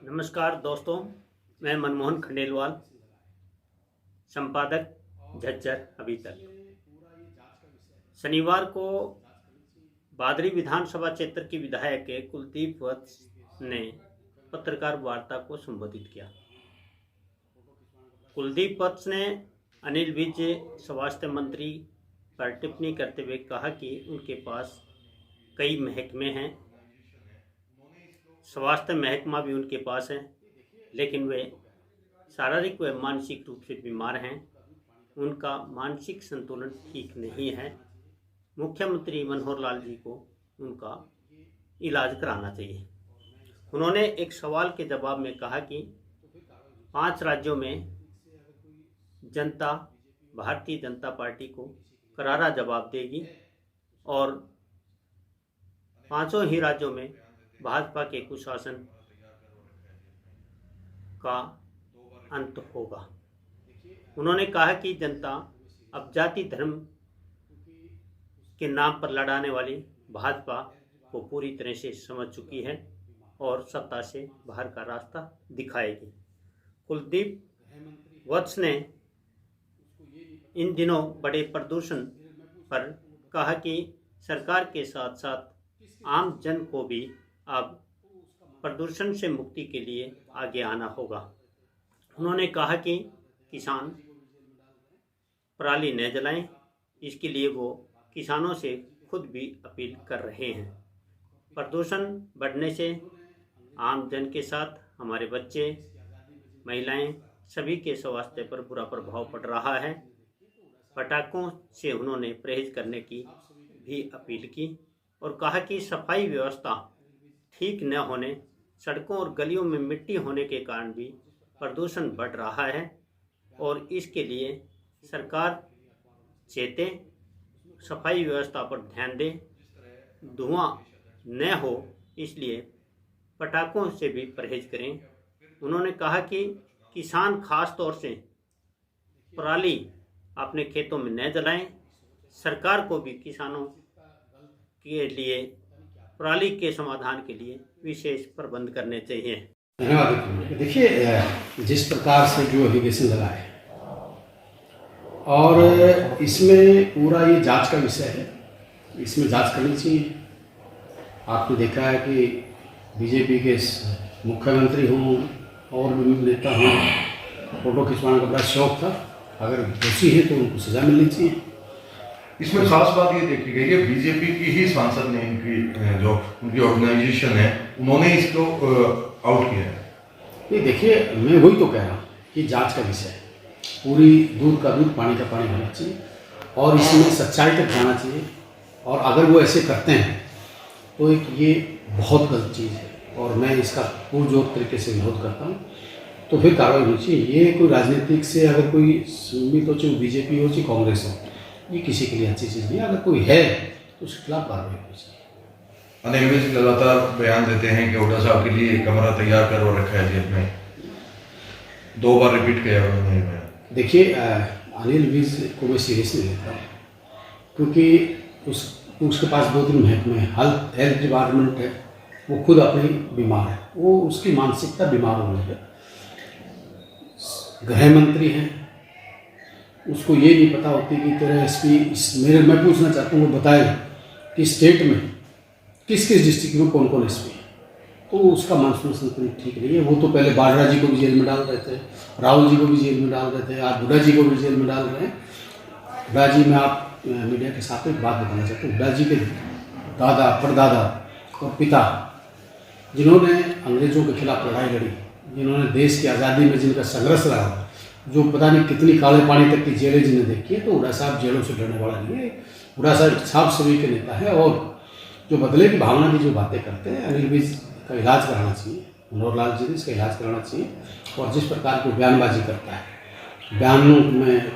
नमस्कार दोस्तों, मैं मनमोहन खंडेलवाल, संपादक झज्जर अभी तक। शनिवार को बादरी विधानसभा क्षेत्र की विधायक कुलदीप वत्स ने पत्रकार वार्ता को संबोधित किया। कुलदीप वत्स ने अनिल विज स्वास्थ्य मंत्री पर टिप्पणी करते हुए कहा कि उनके पास कई महकमे हैं, स्वास्थ्य महकमा भी उनके पास है, लेकिन वे शारीरिक व मानसिक रूप से बीमार हैं। उनका मानसिक संतुलन ठीक नहीं है। मुख्यमंत्री मनोहर लाल जी को उनका इलाज कराना चाहिए। उन्होंने एक सवाल के जवाब में कहा कि 5 राज्यों में जनता भारतीय जनता पार्टी को करारा जवाब देगी और 5 ही राज्यों में भाजपा के कुशासन का अंत होगा। उन्होंने कहा कि जनता अब जाति धर्म के नाम पर लड़ाने वाली भाजपा को पूरी तरह से समझ चुकी है और सत्ता से बाहर का रास्ता दिखाएगी। कुलदीप वत्स ने इन दिनों बड़े प्रदूषण पर कहा कि सरकार के साथ साथ आम जन को भी अब प्रदूषण से मुक्ति के लिए आगे आना होगा। उन्होंने कहा कि किसान पराली न जलाएं, इसके लिए वो किसानों से खुद भी अपील कर रहे हैं। प्रदूषण बढ़ने से आम जन के साथ हमारे बच्चे, महिलाएं सभी के स्वास्थ्य पर बुरा प्रभाव पड़ रहा है। पटाखों से उन्होंने परहेज करने की भी अपील की और कहा कि सफाई व्यवस्था ठीक न होने, सड़कों और गलियों में मिट्टी होने के कारण भी प्रदूषण बढ़ रहा है और इसके लिए सरकार चेते, सफाई व्यवस्था पर ध्यान दे, धुआं न हो, इसलिए पटाखों से भी परहेज करें। उन्होंने कहा कि किसान खास तौर से पराली अपने खेतों में न जलाएं। सरकार को भी किसानों के लिए पराली के समाधान के लिए विशेष प्रबंध करने चाहिए। धन्यवाद। देखिए, जिस प्रकार से जो एलिगेशन लगा है और इसमें पूरा ये जांच का विषय है, इसमें जांच करनी चाहिए। आपने देखा है कि बीजेपी के मुख्यमंत्री हों और भी नेता हों, फोटो खिंचवाने का बड़ा शौक था। अगर दोषी है तो उनको सजा मिलनी चाहिए। इसमें खास बात ये देखी गई है, बीजेपी की ही सांसद ने इनकी जो उनकी ऑर्गेनाइजेशन है, उन्होंने इसको आउट किया है। नहीं, देखिए, मैं वही तो कह रहा हूँ कि जांच का विषय है। पूरी दूध का दूध पानी का पानी होना चाहिए और इसमें सच्चाई तक जाना चाहिए। और अगर वो ऐसे करते हैं तो एक ये बहुत गलत चीज़ है और मैं इसका पुरजोर तरीके से विरोध करता हूँ। तो फिर कार्रवाई होनी चाहिए। ये कोई राजनीतिक से अगर कोई सुमित हो, चाहे बीजेपी हो चाहे कांग्रेस हो, ये किसी के लिए अच्छी चीज़ नहीं। अगर कोई है तो उसके खिलाफ कार्रवाई होनी चाहिए। अनिल विज लगातार बयान देते हैं कि हुड्डा साहब के लिए कमरा तैयार करवा रखा है जेल में। 2 बार रिपीट किया उन्होंने। देखिए, अनिल विज को मैं सीरियस नहीं लेता, क्योंकि उसके पास 2-3 महकमे हैं। हेल्थ डिपार्टमेंट है, वो खुद अपनी बीमार है, वो उसकी मानसिकता बीमार होने है। गृह मंत्री हैं, उसको ये नहीं पता होती कि तेरा एसपी मैं पूछना चाहता हूँ वो बताएगा कि स्टेट में किस किस डिस्ट्रिक्ट में कौन कौन एसपी है। तो उसका मानसिक संतुलन ठीक नहीं है। वो तो पहले बाजरा जी को भी जेल में डाल रहे थे, राहुल जी को भी जेल में डाल रहे थे, आज हुड्डा जी को भी जेल में डाल रहे हैं। हुड्डा जी, मैं आप मीडिया के साथ एक बात बताना चाहता हूँ। हुड्डा जी के दादा, परदादा और पिता, जिन्होंने अंग्रेज़ों के खिलाफ लड़ाई लड़ी, जिन्होंने देश की आज़ादी में जिनका संघर्ष रहा, जो पता नहीं कितनी काले पानी तक की जेलें जिन्हें देखी है, तो हुड्डा साहब जेलों से डरने वाला नहीं है। हुड्डा साहब साफ सभी के नेता है और जो बदले की भावना की जो बातें करते हैं, अनिल विज का इलाज कराना चाहिए। मनोहर लाल जी ने इसका इलाज कराना चाहिए। और जिस प्रकार की बयानबाजी करता है, बयानों में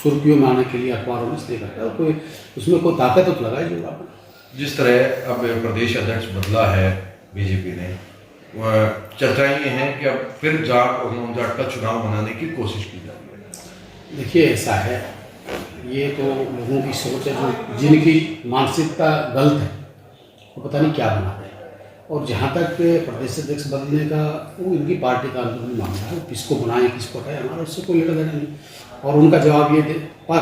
सुर्खियों में आने के लिए अखबारों में इसलिए करता है, कोई उसमें कोई ताकत तो लगाई जो आपने। जिस तरह अब प्रदेश अध्यक्ष बदला है बीजेपी ने, चर्चाएं ये हैं कि अब फिर जाट और नॉन जाट का चुनाव बनाने की कोशिश की जा रही है। देखिए, ऐसा है, ये तो लोगों की सोच है, जो जिनकी मानसिकता गलत है, वो पता नहीं क्या बना रहे हैं। और जहाँ तक प्रदेश अध्यक्ष बदलने का, वो इनकी पार्टी का अंदरूनी मामला है, किसको बनाए किसको हटाए हमारा उससे कोई लेना देना नहीं। और उनका जवाब ये दे, पर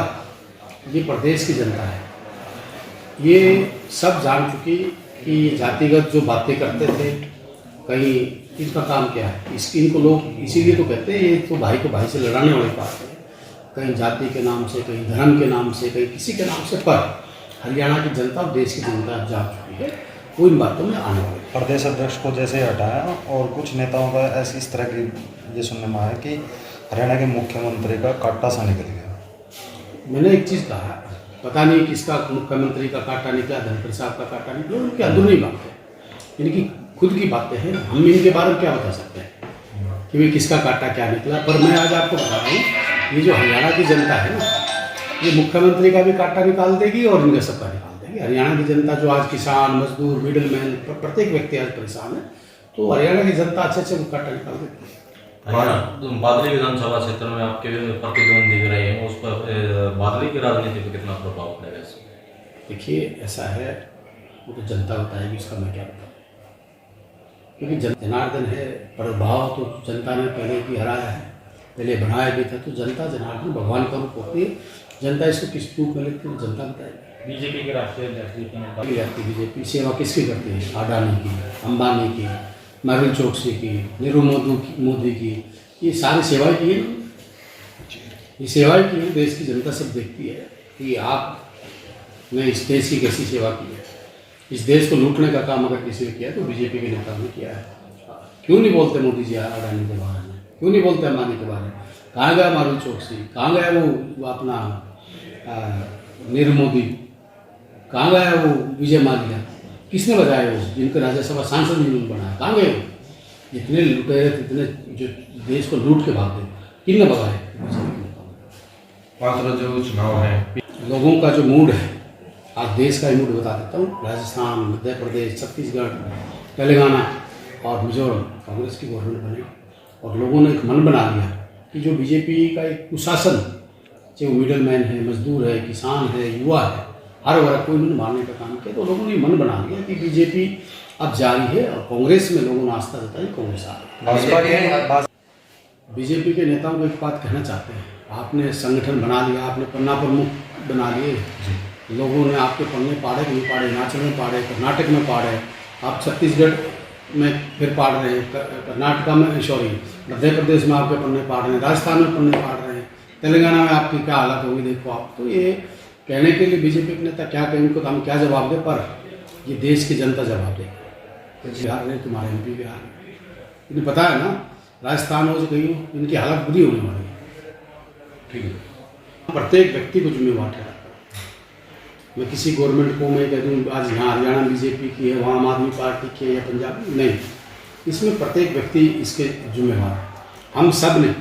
ये प्रदेश की जनता है, ये सब जान चुकी कि ये जातिगत जो बातें करते थे, कहीं इनका काम क्या है, इनको लोग इसीलिए तो कहते हैं ये तो भाई को भाई से लड़ाने वाली बात है, कहीं जाति के नाम से, कहीं धर्म के नाम से, कहीं किसी के नाम से। पर हरियाणा की जनता और देश की जनता जान चुकी है, वो इन बातों में आने वाली। प्रदेश अध्यक्ष को जैसे हटाया और कुछ नेताओं का ऐसी इस तरह की ये सुनने में आया कि हरियाणा के मुख्यमंत्री का कांटा सा निकल गया। मैंने एक चीज़ कहा, पता नहीं किसका मुख्यमंत्री का कांटा निकला, धनखड़ साहब का कांटा निकला, उनकी अंदरूनी बात है, इनकी खुद की बातें हैं, हम इनके बारे में क्या बता सकते हैं कि भाई किसका कांटा क्या निकला। पर मैं आज आपको बता रहा हूँ, ये जो हरियाणा की जनता है ना, ये मुख्यमंत्री का भी कांटा निकाल देगी और इनका सबका निकाल देगी। हरियाणा की जनता जो आज किसान, मजदूर, मिडिल मैन, प्रत्येक व्यक्ति आज परेशान है, तो हरियाणा की जनता अच्छे अच्छे कांटा निकाल देगी। बादली विधानसभा क्षेत्र में आपके प्रतिद्वंदी दिख रहे हैं, उस पर बादली की राजनीति पर कितना प्रभाव पड़ेगा इससे? देखिए ऐसा है, वो तो जनता बताएगी, उसका मैं क्या बताऊँ, क्योंकि जनार्दन है, प्रभाव तो जनता ने पहले भी हराया है, पहले बनाया भी था, तो जनता जनार्दन भगवान का रूप होती है, जनता इसको किस रूप में लेती है जनता बताएगी। बीजेपी के राष्ट्रीय अध्यक्ष बीजेपी सेवा किसकी करती है? अडानी की, अंबानी की, मेहुल चोकसी की, नीरव मोदी की, ये सारी सेवाएं की है, ये सेवाएं की है, देश की जनता सब देखती है कि आपने इस देश की कैसी सेवा की है। इस देश को लूटने का काम अगर किसी ने किया तो बीजेपी के नेता ने किया है। क्यों नहीं बोलते मोदी जी अडानी के बारे में, क्यों नहीं बोलते अंबानी के बारे में? कहाँ गया मेहुल चोकसी, कहाँ गया वो अपना नीरव मोदी, कहाँ गया वो विजय माल्या, किसने बताया वो जिनके राज्यसभा सांसद नहीं बनाया, कहाँ गए वो? जितने लुटेरे, इतने जो देश को लूट के भागते, किसने भगाए? 5 जो चुनाव है, लोगों का जो मूड है, आज देश का ही मूड बता देता हूँ। राजस्थान, मध्य प्रदेश, छत्तीसगढ़, तेलंगाना और मिजोरम कांग्रेस की गवर्नमेंट बने और लोगों ने एक मन बना लिया कि जो बीजेपी का एक कुशासन, चाहे वो मिडिल मैन है, मजदूर है, किसान है, युवा है, हर वर्ग को इन्होंने मारने का काम किया। तो लोगों ने मन बना लिया कि बीजेपी अब जारी है और कांग्रेस में लोगों ने आस्था जताई, कांग्रेस आ गई। बीजेपी के नेताओं को एक बात कहना चाहते हैं, आपने संगठन बना लिया, आपने पन्ना प्रमुख बना लिए, लोगों ने आपके पन्ने पाड़े नहीं पाड़े, हिमाचल में पाड़े, कर्नाटक में पाड़े, आप छत्तीसगढ़ में फिर पाड़ रहे हैं, कर्नाटका में सॉरी मध्य प्रदेश में आपके पन्ने पाड़ रहे हैं, राजस्थान में पन्ने पाड़ रहे हैं, तेलंगाना में आपकी क्या हालत होगी देखो आप। तो ये कहने के लिए बीजेपी के नेता क्या कहें, उनको तो हम क्या जवाब दें, पर ये देश की जनता जवाब देगी। बिहार में तुम्हारे MP बिहार में इन्हें पता है ना, राजस्थान हो कहीं हो, इनकी हालत बुरी होने वाली है। ठीक है, प्रत्येक व्यक्ति को जिम्मेवार ठहराता हूँ। मैं किसी गवर्नमेंट को मैं कह दूँ आज यहाँ हरियाणा बीजेपी की है, वहाँ आम आदमी पार्टी की है या पंजाब, नहीं, इसमें प्रत्येक व्यक्ति इसके जिम्मेवार है। हम सब ने,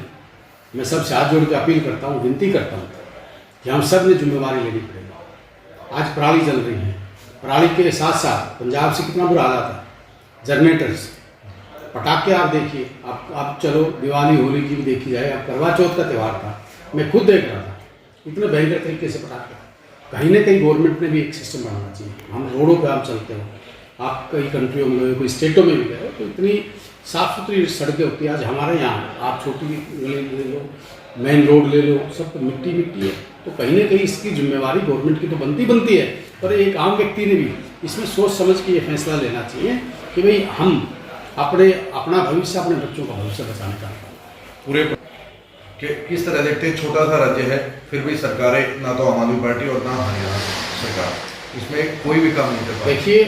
मैं सबसे हाथ जोड़ के अपील करता हूँ, विनती करता हूँ कि हम सब ने जिम्मेवारी लेनी पड़ेगी। आज पराली जल रही है, पराली के साथ साथ पंजाब से कितना बुरा हालत है, जनरेटर्स, पटाखे आप देखिए, आप चलो दिवाली होली की भी देखी जाए, अब करवा चौथ का त्यौहार था, मैं खुद देख रहा था, इतने भयंकर तरीके से पटाखे। कहीं ना कहीं गवर्नमेंट ने भी एक सिस्टम बनाना चाहिए। हम रोडों पे आप चलते हो, आप कई कंट्रियों में गए, कोई स्टेटों में भी गए, तो इतनी साफ़ सुथरी सड़कें होती है। आज हमारे यहाँ आप छोटी गली ले लो, मेन रोड ले लो, सब तो मिट्टी मिट्टी है। तो कहीं ना कहीं इसकी जिम्मेवारी गवर्नमेंट की तो बनती है, पर एक आम व्यक्ति ने भी इसमें सोच समझ के ये फैसला लेना चाहिए कि भाई हम अपना भविष्य, अपने बच्चों का भविष्य बचाने का पूरे किस तरह देखते हैं? छोटा सा राज्य है, फिर भी सरकारें ना तो आम आदमी पार्टी और ना हरियाणा सरकार, इसमें कोई भी काम नहीं कर पाती। देखिए,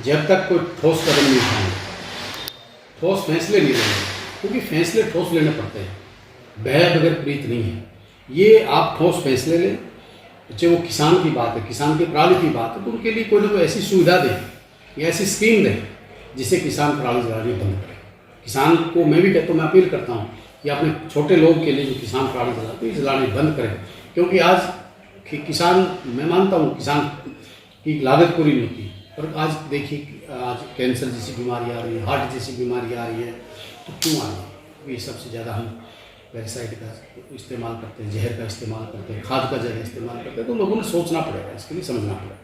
जब तक कोई ठोस कदम नहीं उठाएंगे, ठोस फैसले नहीं लेंगे, क्योंकि फैसले ठोस लेने पड़ते हैं, बहर बगैर प्रीत नहीं है। ये आप ठोस फैसले लें, चाहे वो किसान की बात है, किसान की पराली की बात है, तो उनके लिए कोई ना कोई ऐसी सुविधा दें या ऐसी स्कीम दें जिससे किसान पराली जलानी बंद करे। किसान को मैं भी कहता हूँ, मैं अपील करता हूँ कि अपने छोटे लोग के लिए जो किसान पराली जलाते हैं, जलानी बंद करें, क्योंकि आज किसान, मैं मानता हूँ किसान की लागत पूरी नहीं होती, पर आज देखिए आज कैंसर जैसी बीमारी आ रही है, हार्ट जैसी बीमारी आ रही है, तो क्यों आ रही है? ये सबसे ज़्यादा हम पेस्टिसाइड का इस्तेमाल करते हैं, जहर का इस्तेमाल करते हैं, खाद का जहर इस्तेमाल करते हैं। तो लोगों ने सोचना पड़ेगा, इसके लिए समझना पड़ेगा।